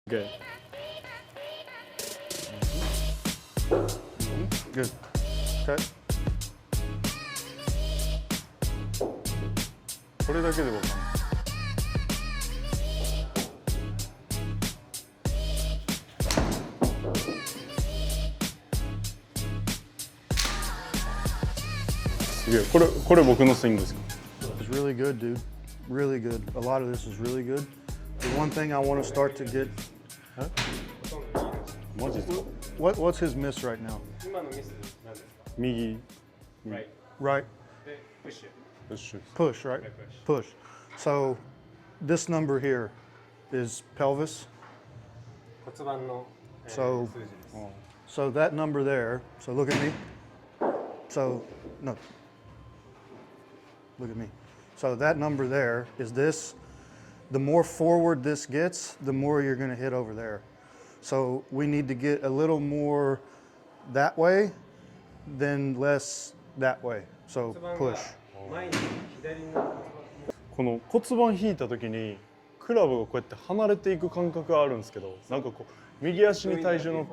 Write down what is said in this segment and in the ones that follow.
Good. Good. Okay. これだけでわかんない。すげえ。これ僕のスイングですか？ It's really good, dude. Really good. A lot of this is really good. The one thing I want to start to get. マジですか？ What's his miss right now? 今のミスなんですか？右。 Right. Right. で、プッシュ。プッシュ。 Push, right? Push. So this number here is pelvis. 骨盤の、So- 数字です。 So that number there, so look at me. So, no. Look at me. So that number there is this. The more forward this gets, the more you're going to hit over there. So we need to get a little more that way, then less that way. So 骨盤 push. が前に左の骨盤。この骨盤引いた時にクラブがこうやって離れていく感覚があるんですけど、なんかこう右足に体重乗って。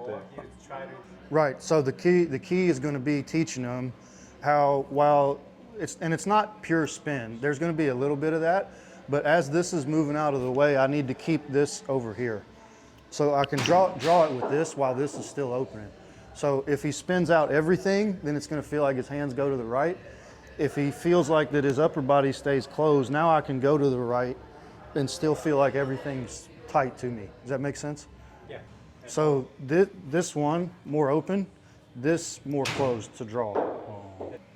Right. So the key is going to be teaching them how while it's not pure spin. There's going to be a little bit of that, but as this is moving out of the way, I need to keep this over here. So I can draw it with this while this is still opening. So if he spins out everything, then it's going to feel like his hands go to the right. If he feels like that his upper body stays closed, now I can go to the right and still feel like everything's tight to me. Does that make sense? Yeah. So this one more open, this more closed to draw.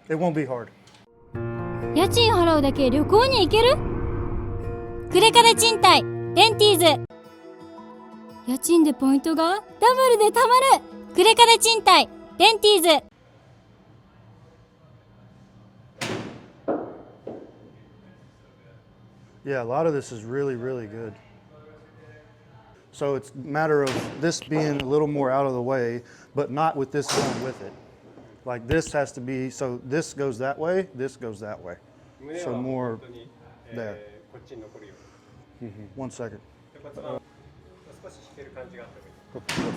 It won't be hard. 家賃払うだけ旅行に行ける？クレカで賃貸、デンティーズ。家賃でポイントがダブルで貯まる。クレカで賃貸、デンティーズ。Yeah, a lot of this is really, really good. So it's a matter of this being a little more out of the way, but not with this going with it. Like this has to be, so this goes that way, this goes that way. 胸 So は more 本当に、 there. こっちに残るように。 One second. で骨盤少し引ける感じがあった方がい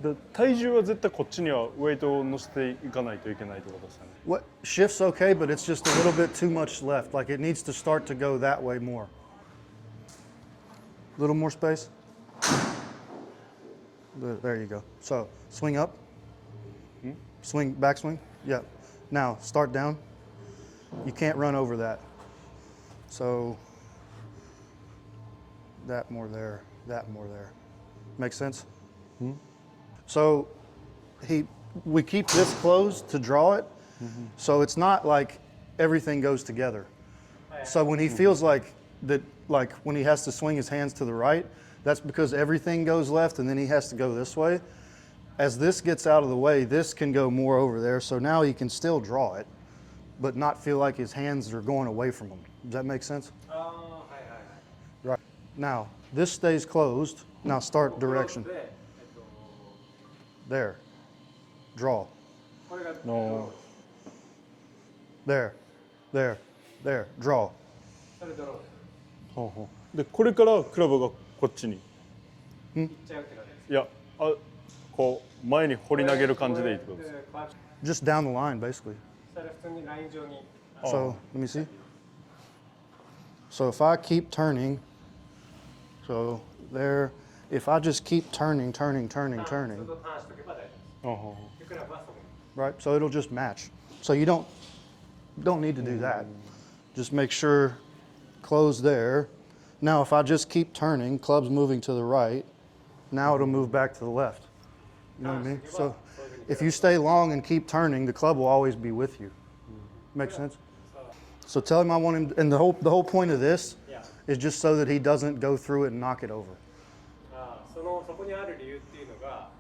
い。で体重は絶対こっちにはウェイトを乗せていかないといけないってことですよね。 What shifts okay, but it's just a little bit too much left. Like it needs to start to go that way more. A little more space. There you go. So swing up. Swing, backswing. Yeah. Now start down. You can't run over that. So that more there, that more there. Make sense? So we keep this closed to draw it. So it's not like everything goes together. So when he feels like that, like when he has to swing his hands to the right, that's because everything goes left and then he has to go this way. As this gets out of the way, this can go more over there. So now he can still draw it, but not feel like his hands are going away from him. Does that make sense? ああ、はいはいはい。 Right. Now, this stays closed. Now start direction. で、There. Draw. これが No. There. There. There. Draw. それドローほうほう。でこれからクラブがこっちに。でいっちゃうって感じです。いや、こう前に掘り投げる感じでいいってことですか。でこうやって Just down the line, basically. それ普通にライン上に。 So, let me see. So if I keep turning, so there, if I just keep turning, それ turning, とターンしとけば大丈夫です。ほうほでクラブはそこに。 right? So it'll just match. So you don't need to do that. Just make sure close there. Now if I just keep turning, club's moving to the right. Now it'll move back to the left. You know what I mean? So if you stay long and keep turning, the club will always be with you. Make sense? So tell him I want him, and the whole point of this Yeah. is just so that he doesn't go through it and knock it over. ああ、そこにある理由っていうのが、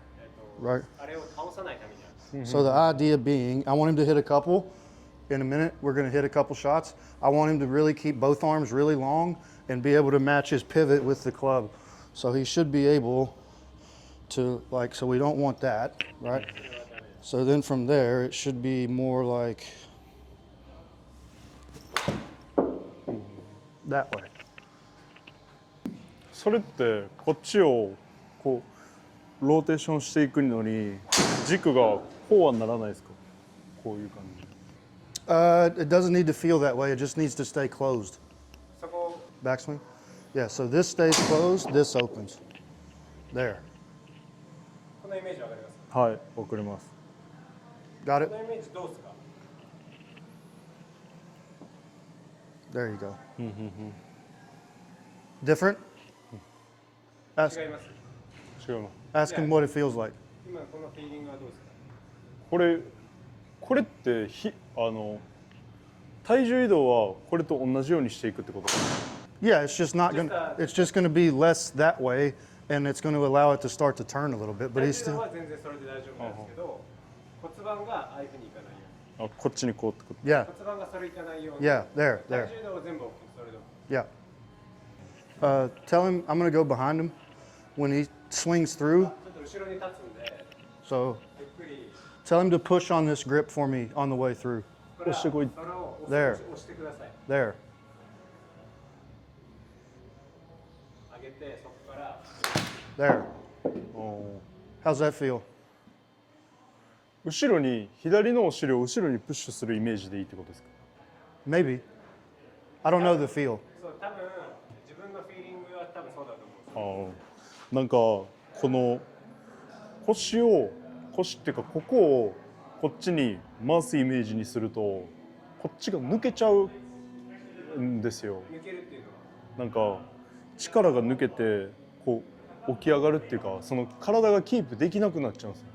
Right. あれを倒さないためにある。 So the idea being, I want him to hit a couple. In a minute, we're going to hit a couple shots. I want him to really keep both arms really long and be able to match his pivot with the club. So he should be able to, like, so we don't want that, right? So then from there, it should be more like that way. それってこっちをこうローテーションしていくのに軸がこうはならないですか？こういう感じ。It doesn't need to feel that way. It just needs to stay closed. そこ Backswing. Yeah. So this stays closed. This opens. There. このイメージわかります？はい、わかります。Got こ it? のイメージどうですか？ There you go. Different? 違 Ask, います？違うな。 ask him what it feels like. 今このフィーリングはどうですか？これって体重移動はこれと同じようにしていくってことですか？ Yeah, it's just not gonna. It's just gonna be less that way, and it's going to allow it to start to turn a little bit. But 体 he's 重移動 still. は全然それで大丈夫なんですけど、骨盤がああいうふうにいかないように。あ、こっちにこうってこと。Yeah, 骨盤がそれいかないように。 yeah, there, 体 there. 重移動は全部 OK それで Yeah. Tell him I'm going to go behind him when he swings through. ちょっと後ろに立つんで、 So ゆっくり tell him to push on this grip for me on the way through. これは押してこいそれを There 押してください。 There. 上げてそこから There. お How's that feel? 後ろに左のお尻を後ろにプッシュするイメージでいいってことですか？ Maybe. I don't know the feel. そう多分自分のフィーリングは多分そうだと思うんですよ。なんかこの腰っていうかここをこっちに回すイメージにするとこっちが抜けちゃうんですよ。抜けるっていうのはなんか力が抜けてこう起き上がるっていうかその体がキープできなくなっちゃうんですよ。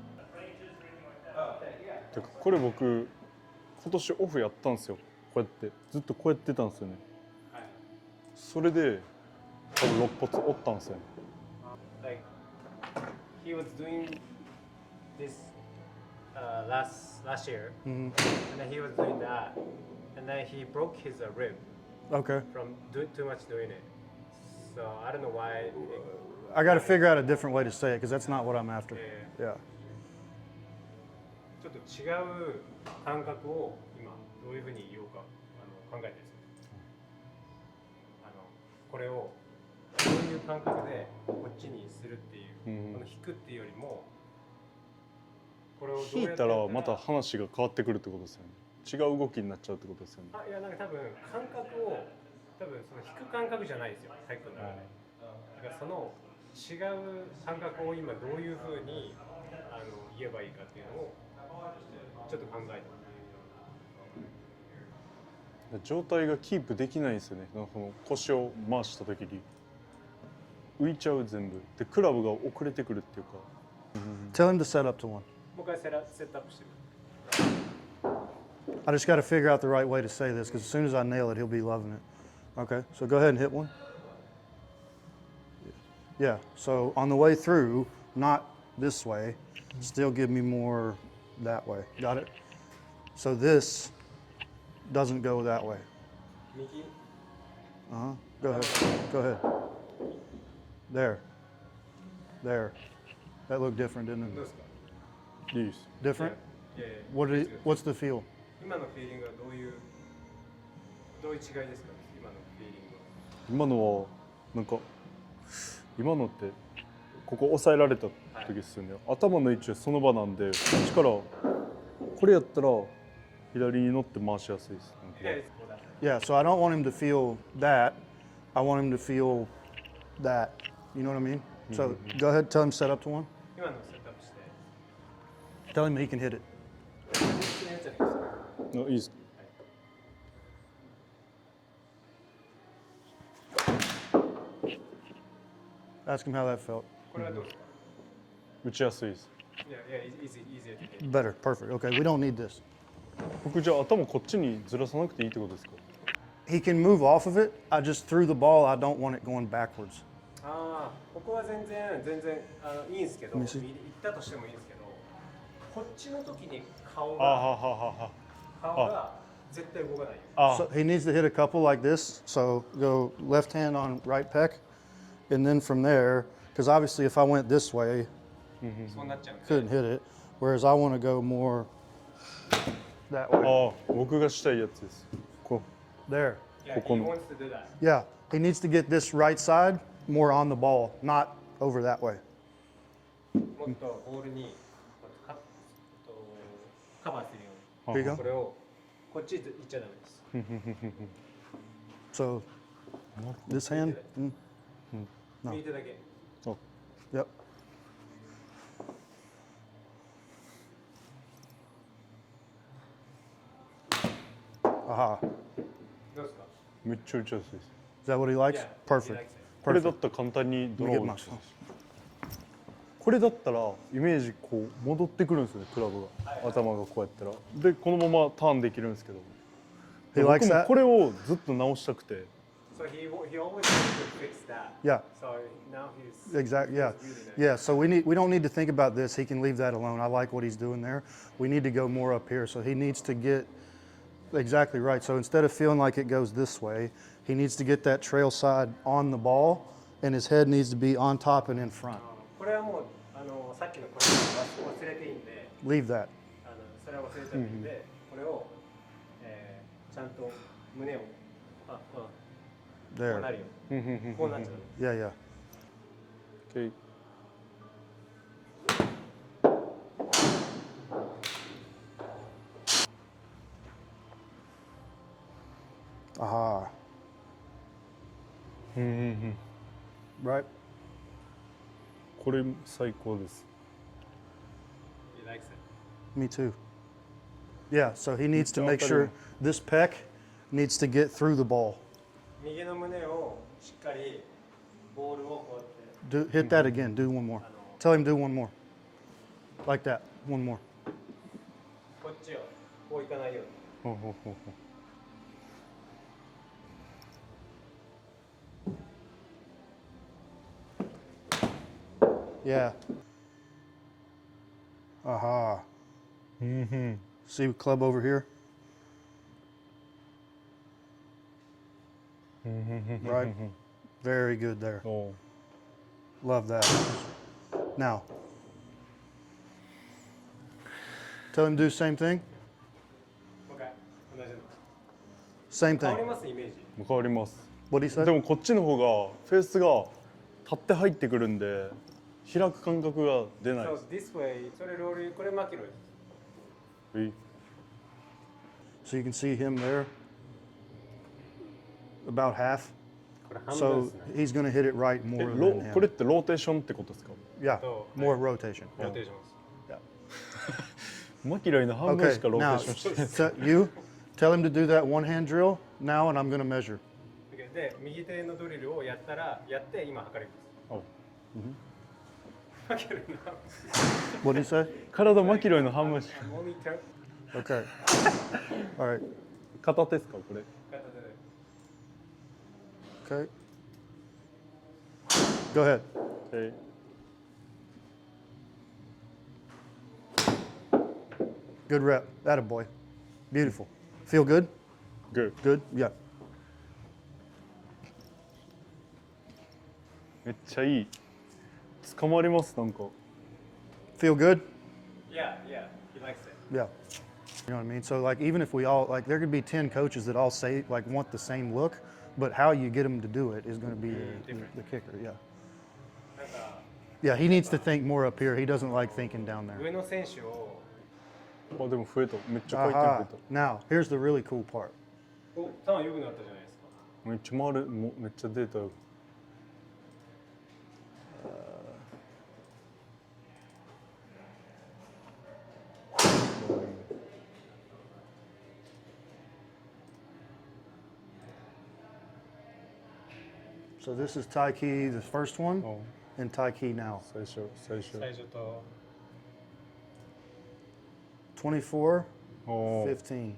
てかこれ僕今年オフやったんですよ。こうやってずっとこうやってたんですよね。それで多分肋骨折ったんですよね。Like he was doing this last year, and then he was doing that, and then he broke his rib Okay. from too much doing it. So I don't know why. I got to figure out a different way to say it because that's not what I'm after. Yeah. ちょっと違う感覚を今どういうふうに言おうか考えてるんですよ。これをどういう感覚でこっちにするっていう、この引くっていうよりもこれをどう引いやってたらまた話が変わってくるってことですよね。違う動きになっちゃうってことですよね。いやなんか多分感覚を多分その引く感覚じゃないですよ体育の中で。だからその違う感覚を今どういうふうに言えばいいかっていうのをちょっと考えた。状態がキープできないんですよね。なんかこの腰を回した時に浮いちゃう全部でクラブが遅れてくるっていうか。Tell him to set up to one. もう一回セットアップしてる。I just got to figure out the right way to say this because as soon as I nail it, he'll be loving it. Okay, so go ahead and hit one. Yeah, so on the way through, not this way, still give me more that way. Got it? So this doesn't go that way. 右 Go ahead. Go ahead. There. There. That looked different, didn't どう it? ですか？いいです。 Different? いやいや What's the feel? 今のフィーリングはどういう違いですか？今のフィーリングは。今のはなんか今のってここ押さえられた時ですよね。頭の位置はその場なんで力これやったら左に乗って回しやすいです。なんか Yeah, so I don't want him to feel that. I want him to feel that. You know what I mean? So go ahead, tell him set up to one. 今のセットアップして。 Tell him he can hit it. 普通のやつじゃないですか。いいです。Ask him how that felt. これはどうですか？打ちやすいです。いや、easier to get. Better. Perfect. Okay, we don't need this. 僕じゃあ頭こっちにずらさなくていいってことですか？ He can move off of it. I just threw the ball. I don't want it going backwards. ああ、ここは全然いいんですけど、行ったとしてもいいんですけど、こっちの時に顔が絶対動かないよ。So he needs to hit a couple like this. So go left hand on right pec, and then from there, because obviously if I went this way, そうなっちゃうんで。 couldn't hit it. Whereas I want to go more that way. ああ、僕がしたいやつです。こ There. Yeah, ここ he の wants to do that. Yeah. He needs to get this right side more on the ball, not over that way. もっとボールにカバーするよう Here you に go. これをこっち行っちゃダメです So this hand. No. 右手だけ Yep. Aha. どうですかめっちゃ打ちやすいです。 Is that what he likes? Yeah, Perfect. he likes it. これだ Perfect. ったら簡単にドロ Let ー me 打 get ち my ます。これだったらイメージこう戻ってくるんですよね、クラブが頭がこうやったらでこのままターンできるんですけど He 僕 likes も that? これをずっと直したくて So he always wants to fix that. Yeah. So now he's Exactly. Yeah. he's really nice. Yeah. So we don't need to think about this. He can leave that alone. I like what he's doing there. We need to go more up here. So he needs to get exactly right. So instead of feeling like it goes this way, he needs to get that trail side on the ball, and his head needs to be on top and in front. これはもうさっきのこれ忘れていいんで Leave that. それは忘れちゃっていいんで、これを、ちゃんと胸をこうな There. るよこうなっちゃう Yeah. Yeah. OK Aha. Right. これ最高です He likes it. Me too. Yeah. So he needs to make sure this pec needs to get through the ball. 右の胸をしっかりボールをこうやって Hit that again. Do one more. Tell him do one more. Like that. One more. こっちをこういかないようにほうほうほうほう Yeah. Aha. See club over here? Right? Very good there. お Love that. Now, tell him to do same thing. もう一回同じの Same 変わり thing. ますイメージう変わります What he で said? もこっちの方がフェースが立って入ってくるんで開く感覚が出ないそう this way それロールこれマキロイです So you can see him there. About half. これ半分 So ですね he's going to hit it right え more ロ than これ him. ってローテーションってことですか Yeah. So, More rotation. ローテーションです マキロイの半分 Okay. しかロー Now, テーションしてない you tell him to do that one hand drill now, and I'm going to measure. で右手のドリルをやって今測りますあマキロイの What did he say? 体マキロイの半分しかモニター Okay. All right. 片手ですかこれ片手で Okay. Go ahead. え Good rep. That a boy. Beautiful. Feel good? グー Good? Yeah. めっちゃいい捕まりますなんか Feel good? Yeah, he likes it. Yeah. You know what I mean? So like even if we all like there could be 10 coaches that all say like want the same look, but how you get them to do it is going to be the kicker. Yeah. なんか Yeah, he needs to think more up here. He doesn't like thinking down there. 上の選手をあでも増えためっちゃ回転増 Aha. え Now, here's the really cool part. ターン良くなったじゃないですかためっちゃ回るもうめっちゃデータよ So this is Tai Chi, the first one, あ and Tai Chi now. 最初最初と 24, おー 15,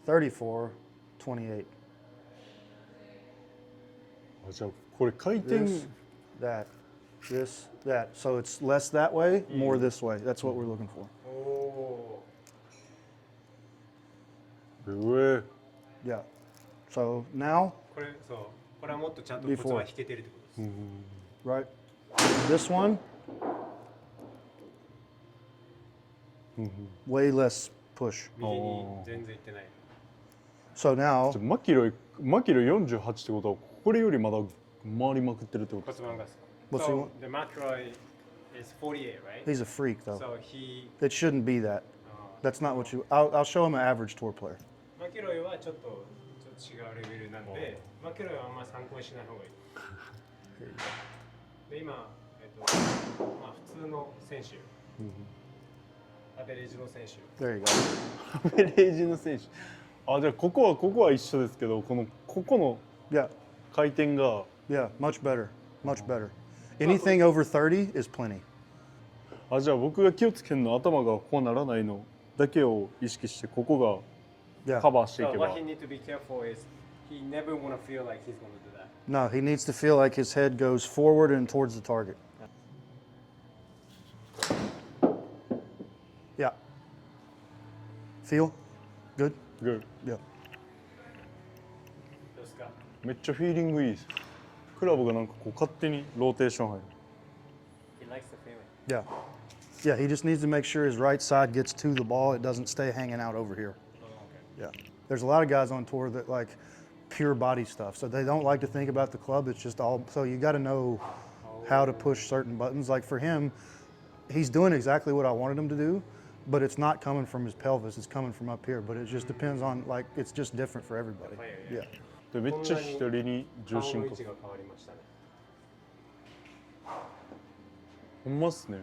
34, 28. あじゃあこれ回転 This, that, this, that. So it's less that way, more this way. That's what we're looking for. おお上 Yeah. So now, これそうこれはもっとちゃんとコツは引けてるってことです、 right, this one, way less push. 右に全然いってない So now, じゃあマキロイ48ってことはこれよりまだ回りまくってるってことですか。骨盤がですか。 What's he So want? the McIlroy is 48, right? He's a freak, though. So he It shouldn't be that. That's not what you. I'll show him an average tour player. マキロイはちょっと違うレベルなんで、マキロイはあんま参考にしない方がいい。で今、まあ普通の選手、アベレージの選手。 There you go. アベレージの選手。あ、じゃあここは一緒ですけど、ここの Yeah, 回転が yeah, much better, much better. Anything over 30 is plenty. じゃあ僕が気をつけるのは頭がこうならないのだけを意識してここ Yeah. がカバーしてい So けば what he need to be careful is he never want to feel like he's going to do that. No, he needs to feel like his head goes forward and towards the target. Yeah. Feel? Good? グー Yeah. どうですか？めっちゃフィーリングいいです。クラブがなんかこう勝手にローテーション入る。 He likes the feeling. Yeah. Yeah, he just needs to make sure his right side gets to the ball. It doesn't stay hanging out over here. Yeah. There's a lot of guys on tour that like pure body stuff. So they don't like to think about the club. It's just all, so you got to know how to push certain buttons. Like for him, he's doing exactly what I wanted him to do, but it's not coming from his pelvis. It's coming from up here. But it just depends on, like, it's just different for everybody. Yeah. でめっちゃ左に重顔心かの位置が変わりましたね。ほんまっすね。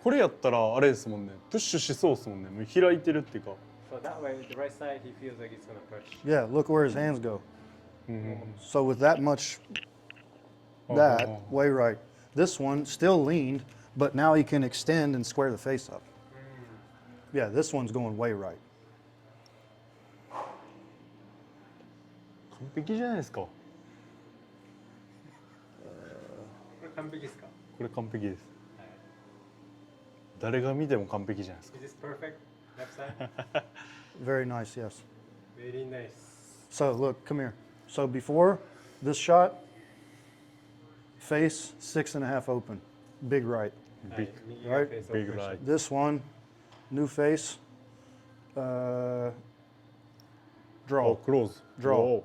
これやったらあれですもんね。プッシュしそうですもんね。もう開いてるっていうか。 So that way, the right side, he feels like it's going to push. Yeah, look where his hands go. So with that much, that, way right. This one still leaned, but now he can extend and square the face up. Yeah, this one's going way right. 完璧じゃないですか。ここれ完璧ですか？れ完璧です。誰が見ても完璧じゃないですか。 Is this perfect? Left side? Very nice, yes. Very nice. So look, come here. So before this shot, face 6.5 open, big right. ビッグ Right? Big right. This one, new face, draw, クローズ。 Draw.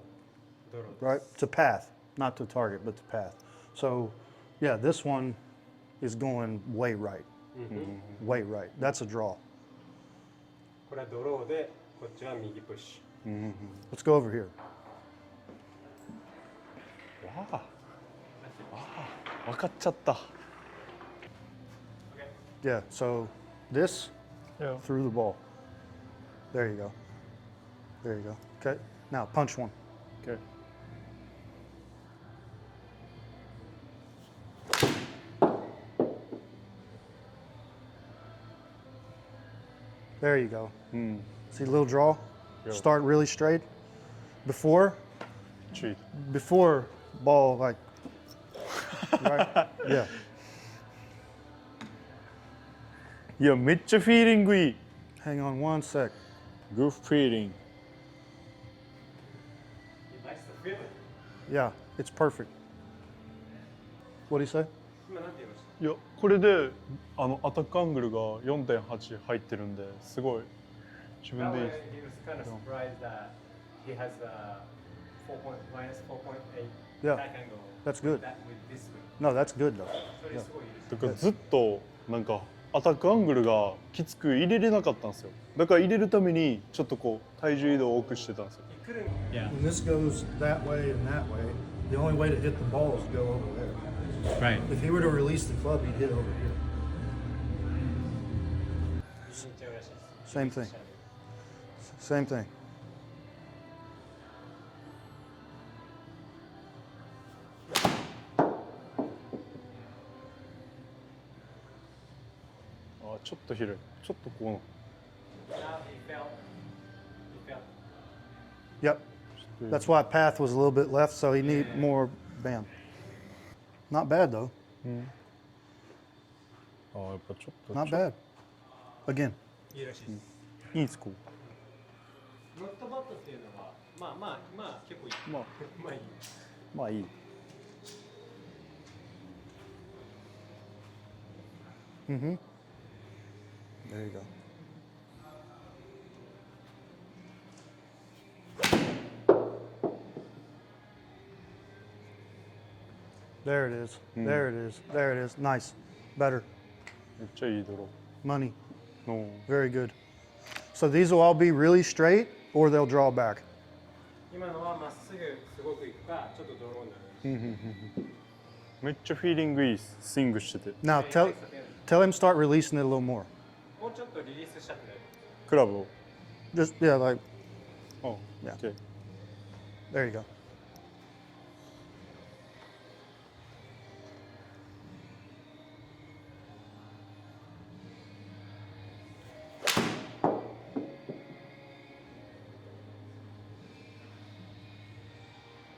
ドロー right? To path, not to target, but to path. So yeah, this one is going way right, way right. That's a draw. これはドローで、こっちは右プッシ Let's go over here. わあ、分かっちゃった。 Yeah, so this Yeah. through the ball. There you go. There you go. Okay, now punch one. Okay. There you go. うん。 See a little draw? Yeah. Start really straight. Before ball like right? Yeah. いや、めっちゃフィーリングいい。 Hang on one sec. Good feeling. He likes the feeling. Yeah, it's perfect. What do you say? 今なんて言いました？いや、これでアタックアングルが 4.8 入ってるんで、すごい自分 That でいい way, です。 he was kind of surprised that he has a minus 4.8 Yeah, back angle. that's good. That with this one. No, that's good though. それすごいいいです。だからずっとなんかアタックアングルがきつく入れれなかったんですよ。だから入れるためにちょっとこう体重移動を多くしてたんですよ。 He couldn't. Yeah. When this goes that way and that way, the only way to hit the ball is to go over there. Right. If he were to release the club, he'd hit over here. Same thing. Same thing.あ、ちょっと広い。ちょっとこう Now he felt. He felt. Yep. That's why path was a little bit left, so he need more bam. Not bad though. あ、やっぱちょっと Not bad. Again. いいらしいです。いいですか。ノットバットっていうのは、まあ結構いい。まあまあいい。まあいい。 Mm-hmm. There you go. There it is. There it is. There it is. Nice. Better. めっちゃいいドロ Money. ーの Very good. So these will all be really straight or they'll draw back. 今のはまっすぐすごくいくか、ちょっとドローになる。めっちゃフィーリングいいスイングしてて Now tell him start releasing it a little more. もうちょっとリリースしたくなる。クラブを Just yeah, like あ Yeah. OK there you go.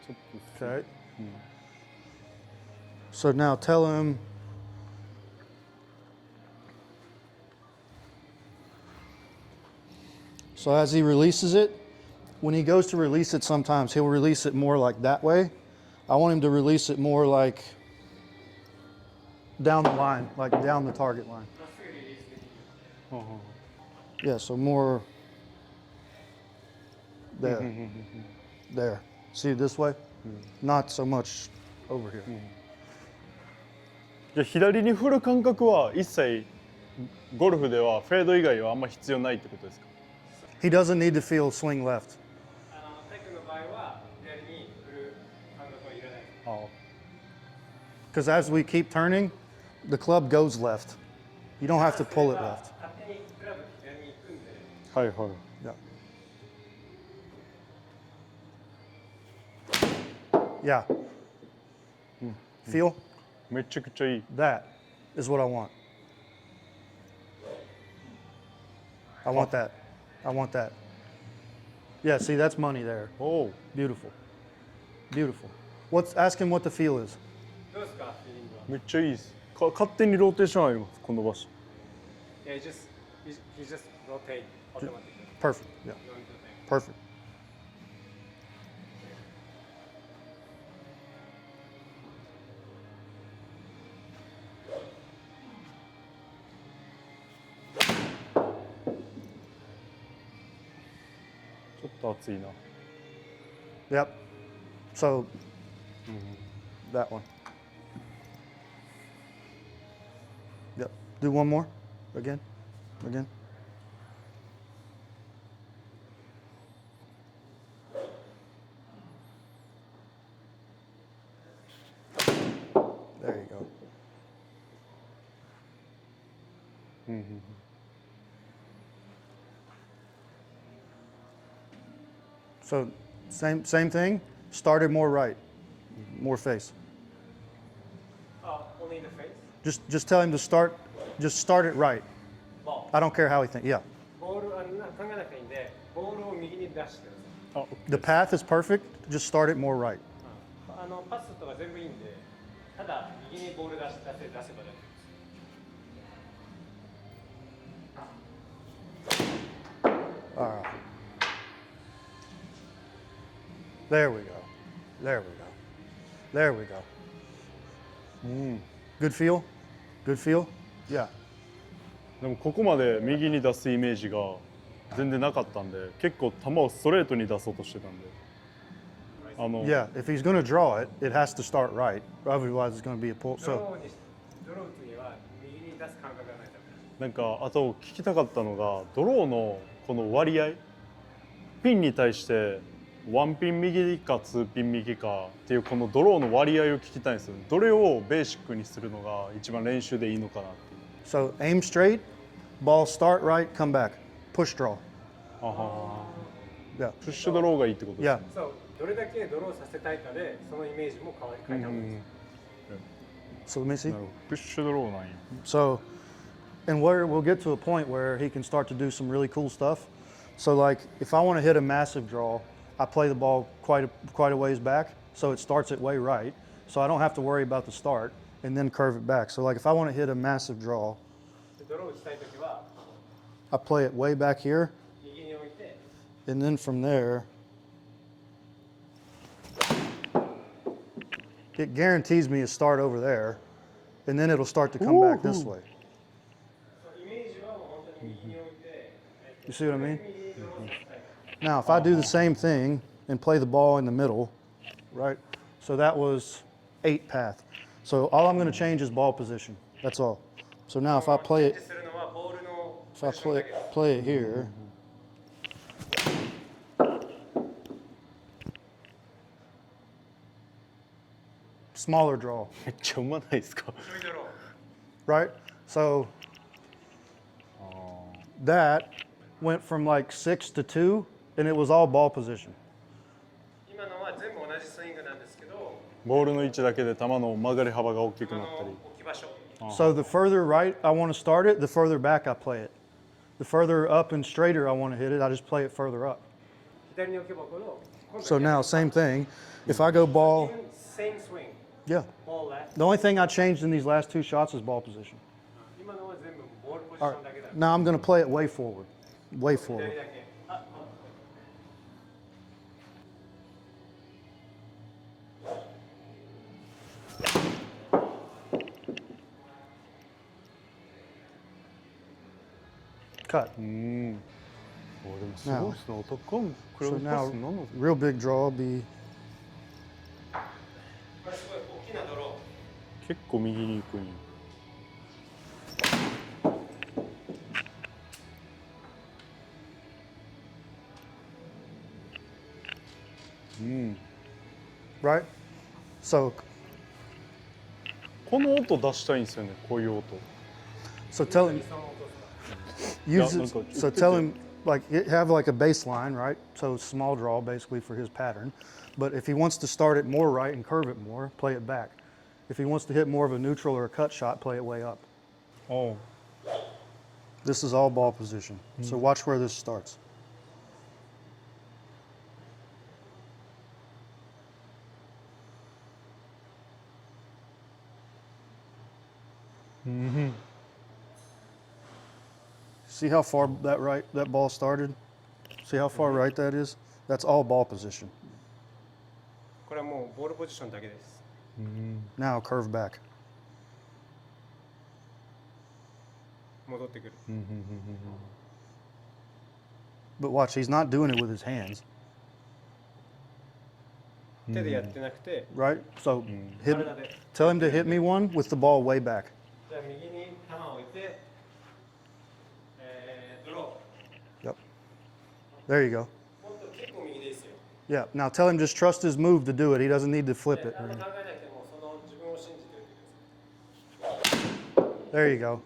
ちょっと Okay. So now tell him. So as he releases it, when he goes to release it, sometimes he'll release it more like that way. I want him to release it more like down the line, like down the target line. まっすぐリリースできる。ははは Yeah, so more there. There. See it this way? Not so much over here. じゃあ左に振る感覚は一切ゴルフではフェード以外はあんま必要ないってことですか He doesn't need to feel swing left. 体育の場合は左に振る感覚はいらない。あ Because as we keep turning, the club goes left. You don't have to pull it left. 勝手にクラブ左に行くんで、はいはい Yeah. Feel? めちゃくちゃいい That is what I want. I want that. I want that. Yeah, see, that's money there. おお Beautiful. Beautiful. Ask him what the feel is. どうですか、フィーリングは。めっちゃいいです勝手にローテーションありますこの場所 Yeah, he just rotate automatically. Perfect. Yeah. You don't do that. Perfect. That's enough. Yep. So that one. Yep. Do one more. Again. Again. There you go. So same thing. Started more right, more face. Only the face? Just tell him to start. Just start it right. Ball. I don't care how he thinks. Yeah. ボール考えなくていいんで、ボールを右に出してください。The path is perfect. Just start it more right. パスとか全部いいんで、ただ右にボール出せば大丈夫です。All right. There we go. There we go. There we go. Good feel? Good feel? Yeah. でもここまで右に出すイメージが全然なかったんで結構球をストレートに出そうとしてたんで Yeah, if he's going to draw it, it has to start right. Otherwise, it's going to be a pull. ドロ So, ー打つには右に出す感覚がないとダメ。なんかあと聞きたかったのがドローのこの割合ピンに対して1ピン右か2ピン右かっていうこのドローの割合を聞きたいんですよ。どれをベーシックにするのが一番練習でいいのかなっていう。 so aim straight, ball start right, come back, push draw. あはは Yeah. プッシュドローがいいってことです Yeah. ね。そう、どれだけドローさせたいかで、そのイメージも変えた方がいいです。 So let me see. なるほどプッシュドローなんや。 So, and where we'll get to a point where he can start to do some really cool stuff. So, like if I want to hit a massive draw, I play the ball quite a ways back, so it starts it way right. So I don't have to worry about the start and then curve it back. So, like if I want to hit a massive draw, ドロー打ちたいときは、 I play it way back here, 右に置いて、 and then from there, it guarantees me a start over there, and then it'll start to come back this way. イメージはもう本当に右に置いて、 You see what I mean? 右にドローさせたい。 Now, if I do the same thing and play the ball in the middle, right? So that was 8 path. So all I'm going to change is ball position. That's all. So now if I play チェンジ it, するのはボールの if I ポジションだけ play it here, smaller draw, めっちゃうまないですか？ちょいドロ right? So that went from like 6 to 2, and it was all ball position. ー。今のは全部同じスイングなんですけど、ボールの位置だけで球の曲がり幅が大きく今のなったり。置き場所。 So the further right I want to start it, the further back I play it. The further up and straighter I want to hit it, I just play it further up. 左に置けばこの。今度 So now, same thing. If I go ball, Same swing. yeah. Ball left. The only thing I changed in these last two shots is ball position. 今のは全部ボールポジシ All ョンだけだ。 right. Now I'm going to play it way forward. Way 左 forward. だけ。あ、 Cut. でもすごいですね。アタッカーもクラ So ブパ now, スなんですか？ real big draw will be これすごい大きなドロー。結構右に行くんや。right. So この音出したいんですよね。こういう音。 so tell him その音ですか。 use Yeah, it. like a- So tell him like have like a baseline, right? So small draw basically for his pattern. But if he wants to start it more right and curve it more, play it back. If he wants to hit more of a neutral or a cut shot, play it way up. おう This is all ball position. So watch where this starts. See how far that ball started? See how far right that is? That's all ball position. これはもうボールポジションだけです。 Now curve back. 戻ってくる。 But watch, he's not doing it with his hands, 手でやってなくて、 right? So hit, 体で。 tell him to hit me one with the ball way back. じゃあ右に球を置いて、ドロ Yep. There you go. ー。本当結構右でいいですよ。 Yeah. Now tell him just trust his move to do it. He doesn't need to flip it. 何も考えなくてもその自分を信じておいてください。 There you go.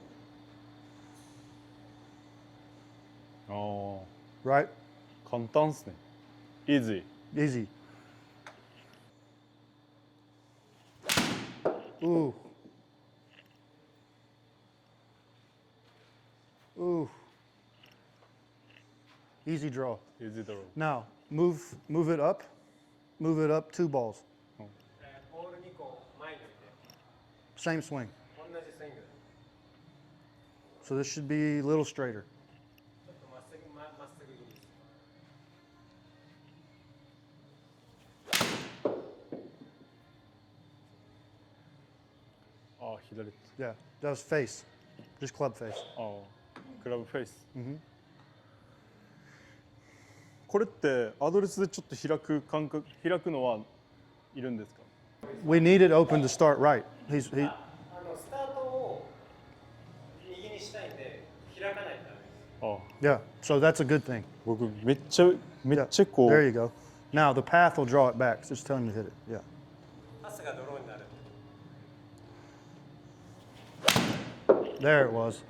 あ Right? あ、簡単っすね。イージー。 Easy. Ooh. Ooh. Easy draw. イージーだろう。 Now move it up. Move it up 2 balls. ボール2個前に置いて、 Same swing. 同じスイングだ。 So this should be a little straighter. ちょっとまっすぐ、まっすぐ気味です。 ああ、左。 Yeah. That was face. Just club face. ああ、クラブフェイス。これってアドレスでちょっと開くのはいるんですか？ We need it open to start right. He スタートを右にしたいんで、開かないとダメです。ああ、 yeah. So that's a good thing. 僕めっちゃ Yeah. こ There う you go. Now the path will draw it back. Just tell him to hit it. Yeah. パスがドローになる。 There it was.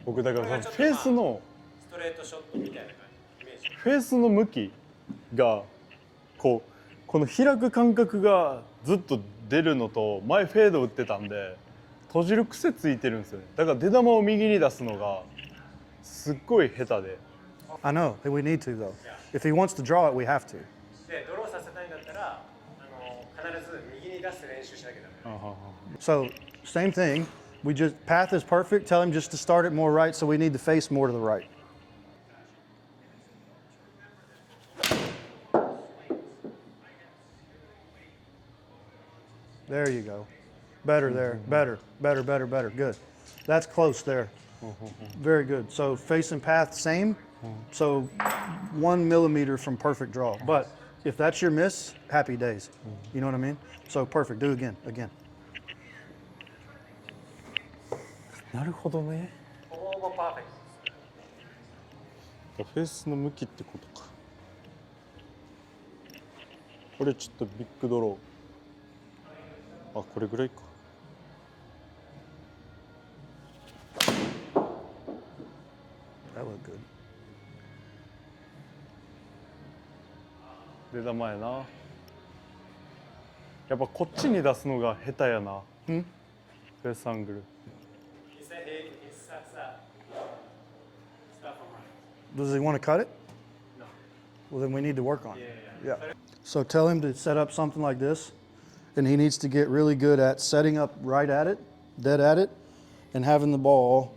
僕だからこれがちょっとフェースのストレートショットみたいな感じ、イメージ。フェースの向きがこの開く感覚がずっと出るのと前フェード打ってたんで閉じる癖ついてるんですよね。だから出球を右に出すのがすっごい下手で。 I know. We need to though. If he wants to draw it, we have to. で、ドローさせたいんだったら、必ず右に出す練習しなきゃダメ。 So same thing. We just path is perfect. Tell him just to start it more right. So we need to face more to the right. There you go. Better there. Better. Better. Better. Better. Good. That's close there. Very good. So face and path same. So 1 millimeter from perfect draw. But if that's your miss, happy days. You know what I mean? So perfect. Do it again. なるほどね。ほぼパーフェクト。フェースの向きってことか。これちょっとビッグドロー。あ、これぐらいか。That looked good. 出玉やな。やっぱこっちに出すのが下手やな。フェースアングル。He said he sucks at stuff on mine. Does he want to cut it? No. Well, then we need to work on it. Yeah. So tell him to set up something like this, and he needs to get really good at setting up right at it, dead at it, and having the ball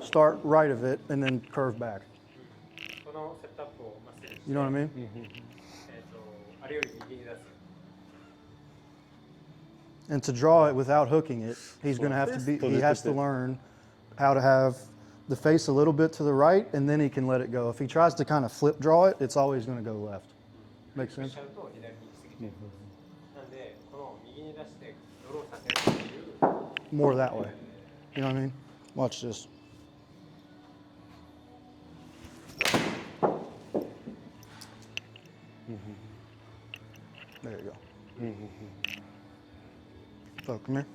start right of it and then curve back. このセットアップをまっすぐにして You know what I mean? あれより右に出す。And to draw it without hooking it, he's going to have to be. He has to learn how to have the face a little bit to the right, and then he can let it go. If he tries to kind of flip draw it, it's always going to go left. Make し sense? ちゃうと左に行き過ぎちゃう。なんでこの右に出してドローさせるっていう。 More that way. You know what I mean? Watch this. There you go. So come here.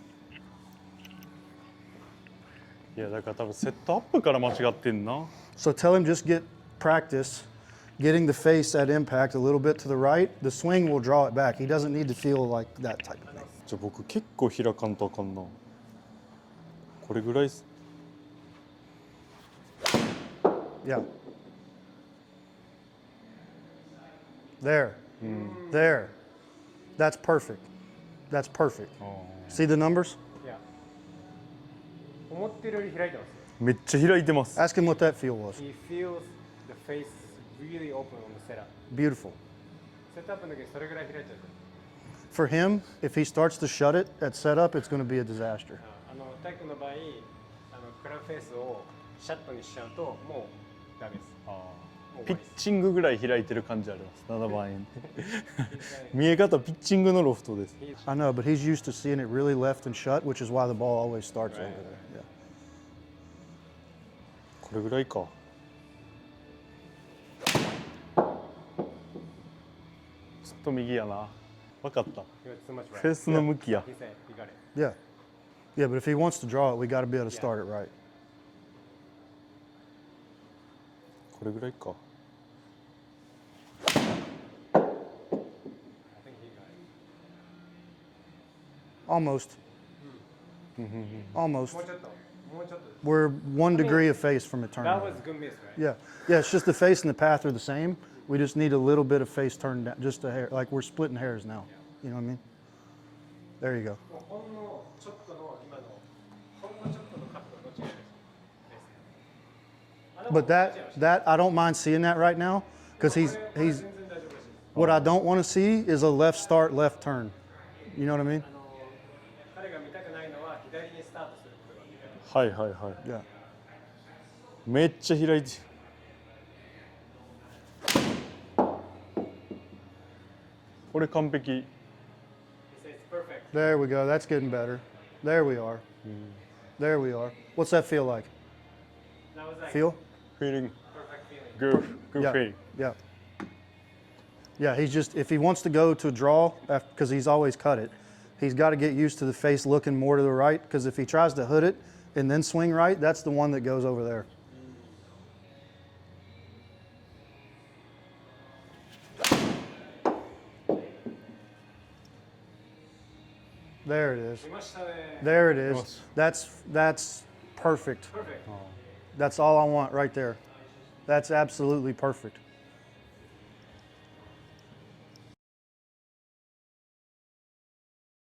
いやだから多分セットアップから間違ってんな。 So tell him just get practice getting the face at impact a little bit to the right. The swing will draw it back. He doesn't need to feel like that type of thing. じゃあ僕結構開かんとあかんな。これぐらいす。 Yeah. There. There. That's perfect. That's perfect. See the numbers? いや。思ってるより開いてます。めっちゃ開いてます。 Ask him what that feel was. He feels the face really open on the setup. Beautiful. セットアップの時にそれぐらい開いちゃう。 For him, if he starts to shut it at setup, it's going to be a disaster. タイ君の場合、クラブフェースをシャットにしちゃうともうダメです。ピッチングぐらい開いてる感じあります。7番円。見え方ピッチングのロフトです。 I know, but he's used to seeing it really left and shut, which is why the ball always starts over there. Yeah. これぐらいか。ちょっと右やな。分かった。フェースの向きや。 Yeah. Yeah, but if he wants to draw it, we got to be able to start it right. これぐらいか。 Almost. Almost. もうちょっと。We're 1 degree of face from it turning. That was good miss, right? Yeah. Yeah, it's just the face and the path are the same. We just need a little bit of face turned down, just a hair. Like we're splitting hairs now. You know what I mean? There you go. ほんのちょっとの今のほんのちょっとの角度の違いです。 But that I don't mind seeing that right now because he's what I don't want to see is a left start, left turn. You know what I mean? 彼が見たくないのは左にスタートすることが見たい。はいはいはい。 Yeah. めっちゃ開いてる。これ完璧。 He says it's perfect. There we go. That's getting better. There we are. There we are. What's that feel like? That was like Feel? Feeling perfect feeling. good, good Yeah. feeling. Yeah. Yeah, he's just, if he wants to go to a draw, because he's always cut it, he's got to get used to the face looking more to the right, because if he tries to hood it and then swing right, that's the one that goes over there. There it is. 見ましたね。 There it is. That's perfect. Perfect. That's all I want right there. That's absolutely perfect.